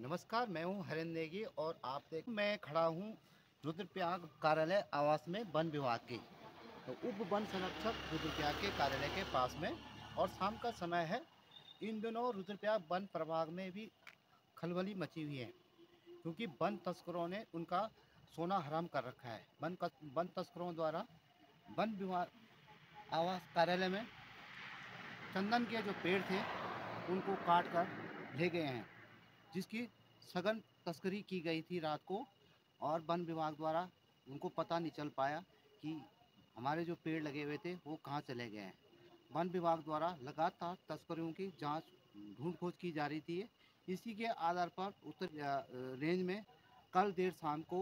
नमस्कार, मैं हूँ हरेंद्र नेगी और मैं खड़ा हूँ रुद्रप्रयाग कार्यालय आवास में वन विभाग की। तो उप वन संरक्षक रुद्रप्रयाग के कार्यालय के पास में और शाम का समय है। इन दिनों रुद्रप्रयाग वन प्रभाग में भी खलबली मची हुई है, क्योंकि वन तस्करों ने उनका सोना हराम कर रखा है। वन तस्करों द्वारा वन विभाग आवास कार्यालय में चंदन के जो पेड़ थे उनको काट कर ले गए हैं, जिसकी सघन तस्करी की गई थी रात को। और वन विभाग द्वारा उनको पता नहीं चल पाया कि हमारे जो पेड़ लगे हुए थे वो कहाँ चले गए हैं। वन विभाग द्वारा लगातार तस्करों की जांच ढूंढ खोज की जा रही थी। इसी के आधार पर उत्तर रेंज में कल देर शाम को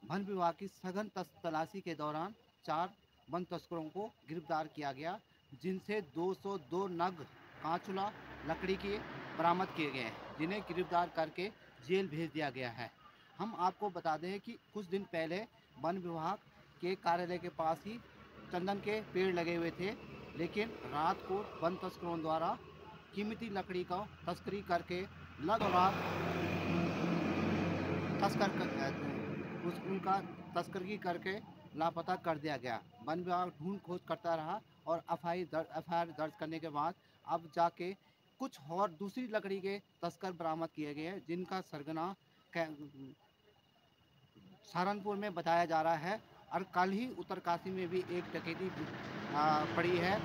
वन विभाग की सघन तलाशी के दौरान 4 वन तस्करों को गिरफ्तार किया गया, जिनसे 202 नग कांचुला लकड़ी के बरामद किए गए हैं, जिन्हें गिरफ्तार करके जेल भेज दिया गया है। हम आपको बता दें कि कुछ दिन पहले वन विभाग के कार्यालय के पास ही चंदन के पेड़ लगे हुए थे, लेकिन रात को वन तस्करों द्वारा कीमती लकड़ी का तस्करी करके लगभग तस्कर उनका तस्करी करके लापता कर दिया गया। वन विभाग ढूंढ खोज करता रहा और एफआईआर दर्ज करने के बाद अब जाके कुछ और दूसरी लकड़ी के तस्कर बरामद किए गए हैं, जिनका सरगना सहारनपुर में बताया जा रहा है। और कल ही उत्तरकाशी में भी एक डकैती पड़ी है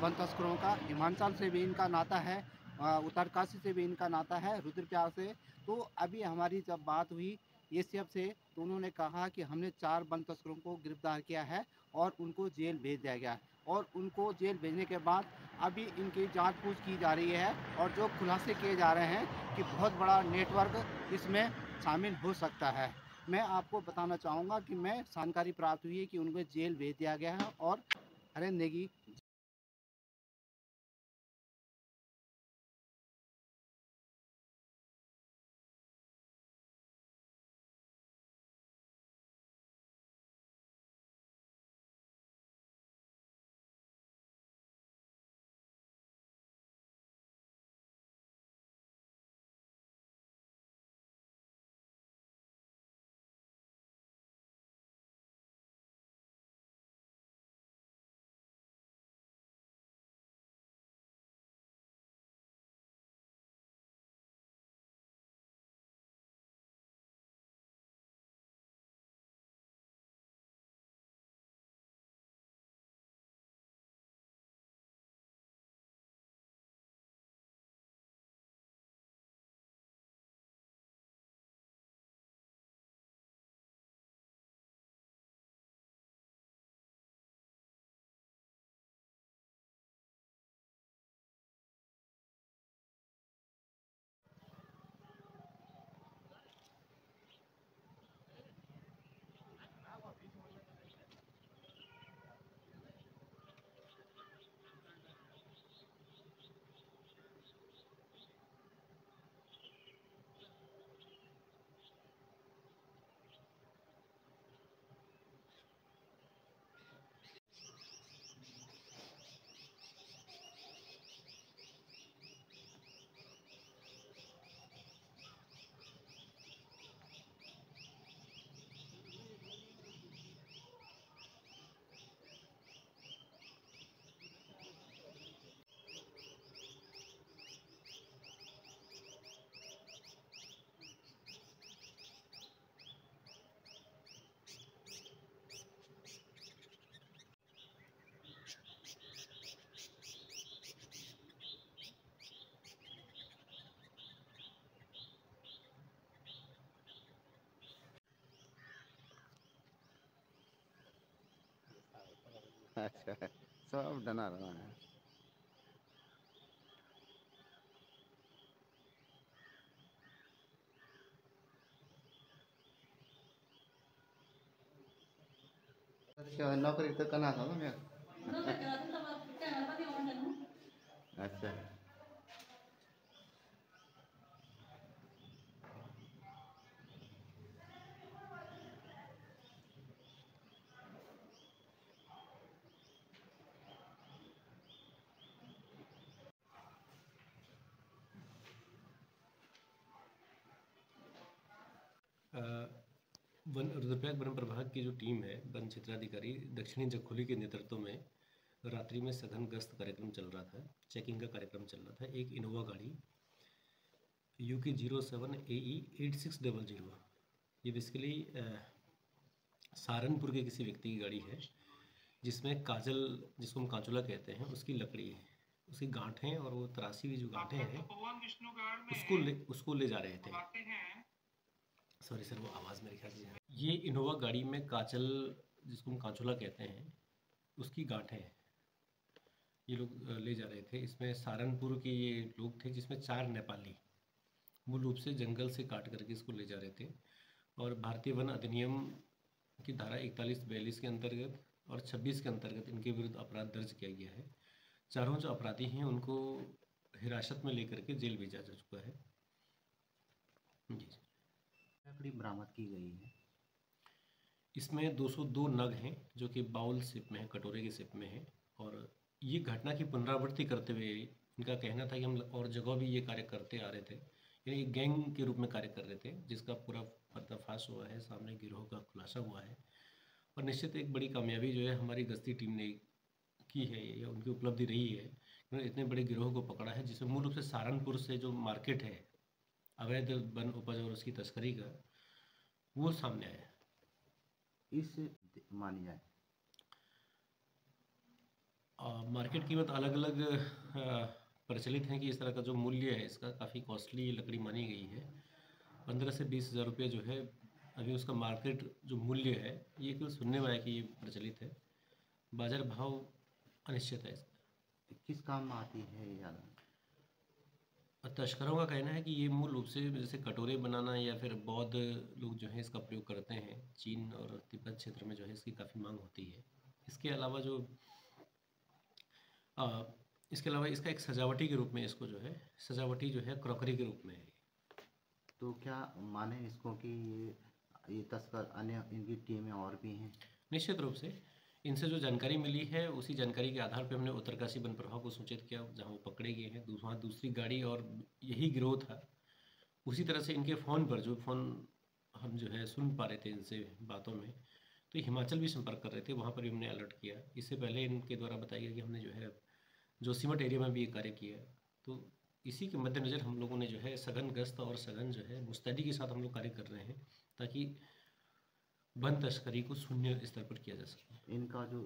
वन तस्करों का। हिमाचल से भी इनका नाता है, उत्तरकाशी से भी इनका नाता है, रुद्रप्रयाग से। तो अभी हमारी जब बात हुई एसीएफ से, तो उन्होंने कहा कि हमने 4 वन तस्करों को गिरफ्तार किया है और उनको जेल भेज दिया गया। और उनको जेल भेजने के बाद अभी इनकी जांच पूछ की जा रही है, और जो खुलासे किए जा रहे हैं कि बहुत बड़ा नेटवर्क इसमें शामिल हो सकता है। मैं आपको बताना चाहूँगा कि मैं जानकारी प्राप्त हुई है कि उनको जेल भेज दिया गया है और हरेंद्र नेगी। अच्छा, सब डना रहा है। अच्छा, नौकरी तो करना था मैं। अच्छा। रुद्रप्रयाग वन प्रभाग की जो टीम है, वन क्षेत्राधिकारी दक्षिणी जखोली के नेतृत्व में रात्रि में सघन गश्त कार्यक्रम चल रहा था, चेकिंग का कार्यक्रम चल रहा था। एक इनोवा गाड़ी UK07AE8600, ये बेसिकली सहारनपुर के किसी व्यक्ति की गाड़ी है, जिसमें काजल, जिसको हम कांचुला कहते हैं, उसकी लकड़ी है, उसकी गांठें और वो तरासी हुई जो गांठें हैं उसको ले जा रहे थे। सॉरी सर, वो आवाज़ मेरे ख्याल से ये इनोवा गाड़ी में काजल, जिसको हम कांचुला कहते हैं, उसकी गांठें हैं, ये लोग ले जा रहे थे। इसमें सहारनपुर के ये लोग थे, जिसमें 4 नेपाली मूल रूप से जंगल से काट करके इसको ले जा रहे थे। और भारतीय वन अधिनियम की धारा 41-42 के अंतर्गत और 26 के अंतर्गत इनके विरुद्ध अपराध दर्ज किया गया है। चारों जो अपराधी हैं उनको हिरासत में लेकर के जेल भेजा जा चुका है। जी, लकड़ी बरामद की गई है। इसमें 202 नग हैं जो कि बाउल शेप में है, कटोरे के शेप में है। और ये घटना की पुनरावृत्ति करते हुए इनका कहना था कि हम और जगह भी ये कार्य करते आ रहे थे, यानी गैंग के रूप में कार्य कर रहे थे, जिसका पूरा पर्दाफाश हुआ है, सामने गिरोह का खुलासा हुआ है। और निश्चित एक बड़ी कामयाबी जो है हमारी गश्ती टीम ने की है, या उनकी उपलब्धि रही है, उन्होंने इतने बड़े गिरोह को पकड़ा है, जिसमें मूल रूप से सहारनपुर से जो मार्केट है अवैध वन उपज और उसकी तस्करी का, वो सामने आया। इस मानी जाए मार्केट कीमत अलग अलग प्रचलित हैं कि इस तरह का जो मूल्य है इसका काफ़ी कॉस्टली लकड़ी मानी गई है। 15 से 20 हज़ार रुपये जो है अभी उसका मार्केट जो मूल्य है, ये केवल सुनने में आया कि ये प्रचलित है। बाजार भाव अनिश्चित है इसका। किस काम में आती है ये ज़्यादा? तस्करों का कहना है कि ये मूल रूप से जैसे कटोरे बनाना या फिर बौद्ध लोग जो है इसका प्रयोग करते हैं। चीन और तिब्बत क्षेत्र में जो है इसकी काफ़ी मांग होती है। इसके अलावा इसके अलावा इसका एक सजावटी के रूप में इसको जो है सजावटी जो है क्रॉकरी के रूप में है। तो क्या माने इसको कि ये तस्कर अन्य इनकी टीमें और भी हैं? निश्चित रूप से इनसे जो जानकारी मिली है उसी जानकारी के आधार पर हमने उत्तरकाशी वन प्रभाग को सूचित किया, जहां वो पकड़े गए हैं। वहाँ दूसरी गाड़ी और यही गिरोह था। उसी तरह से इनके फ़ोन पर जो फ़ोन हम जो है सुन पा रहे थे इनसे बातों में, तो हिमाचल भी संपर्क कर रहे थे, वहाँ पर भी हमने अलर्ट किया। इससे पहले इनके द्वारा बताया गया कि हमने जो है जोशीमठ एरिया में भी ये कार्य किया। तो इसी के मद्देनज़र हम लोगों ने जो है सघन गश्त और सघन जो है मुस्तैदी के साथ हम लोग कार्य कर रहे हैं, ताकि वन तस्करी को शून्य स्तर पर किया जा सके। इनका जो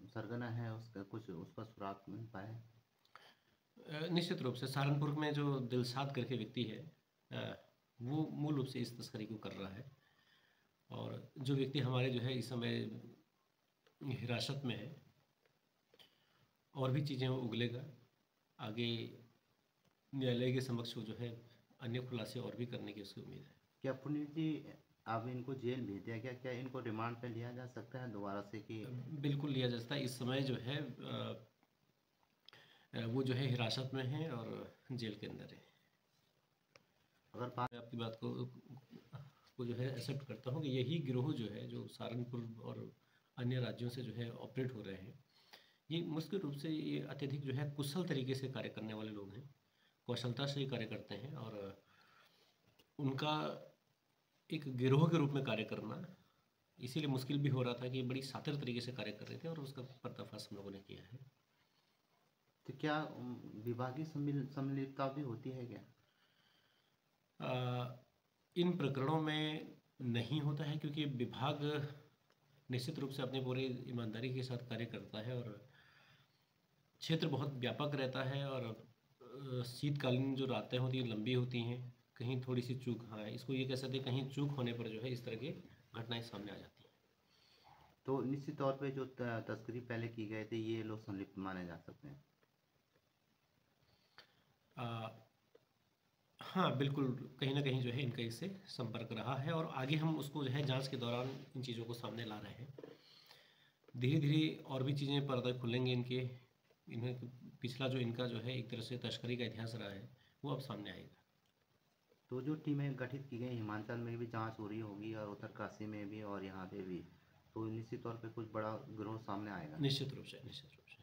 सरगना है उसका सुराग मिल पाए? निश्चित रूप से सहारनपुर में जो दिलशाद करके व्यक्ति है, वो मूल रूप से इस तस्करी को कर रहा है। और जो व्यक्ति हमारे जो है इस समय हिरासत में है, और भी चीज़ें वो उगलेगा आगे, न्यायालय के समक्ष वो जो है अन्य खुलासे और भी करने की उसकी उम्मीद है। क्या पुनीत जी, अब इनको जेल भेज दिया गया, क्या इनको रिमांड पे लिया जा सकता है दोबारा से? कि बिल्कुल लिया जा सकता है। इस समय जो है वो जो है हिरासत में है और जेल के अंदर है। अगर मैं आपकी बात को जो है एक्सेप्ट करता हूँ कि यही गिरोह जो है जो सहारनपुर और अन्य राज्यों से जो है ऑपरेट हो रहे हैं, ये मुख्य रूप से ये अत्यधिक जो है कुशल तरीके से कार्य करने वाले लोग हैं, कौशलता से कार्य करते हैं। और उनका एक गिरोह के रूप में कार्य करना इसीलिए मुश्किल भी हो रहा था कि बड़ी शातिर तरीके से कार्य कर रहे थे, और उसका पर्दाफाश हम लोगों ने किया है। तो क्या विभागीय सम्मिलितता भी होती है क्या? इन प्रकरणों में नहीं होता है, क्योंकि विभाग निश्चित रूप से अपनी पूरी ईमानदारी के साथ कार्य करता है, और क्षेत्र बहुत व्यापक रहता है, और शीतकालीन जो रातें होती हैं लंबी होती हैं। कहीं थोड़ी सी चूक, हाँ इसको ये कह सकते हैं, कहीं चूक होने पर जो है इस तरह की घटनाएं सामने आ जाती हैं। तो निश्चित तौर पे जो तस्करी पहले की गए थे ये लोग संलिप्त माने जा सकते हैं? हाँ बिल्कुल, कहीं ना कहीं जो है इनका इससे संपर्क रहा है, और आगे हम उसको जो है जांच के दौरान इन चीज़ों को सामने ला रहे हैं। धीरे धीरे और भी चीज़ें पर्दे खुलेंगे इन्हें पिछला जो इनका जो है एक तरह से तस्करी का इतिहास रहा है वो अब सामने आएगा। तो जो टीमें गठित की गई, हिमाचल में भी जांच हो रही होगी और उत्तरकाशी में भी और यहाँ पे भी, तो निश्चित तौर पे कुछ बड़ा गिरोह सामने आएगा। निश्चित रूप से, निश्चित रूप से।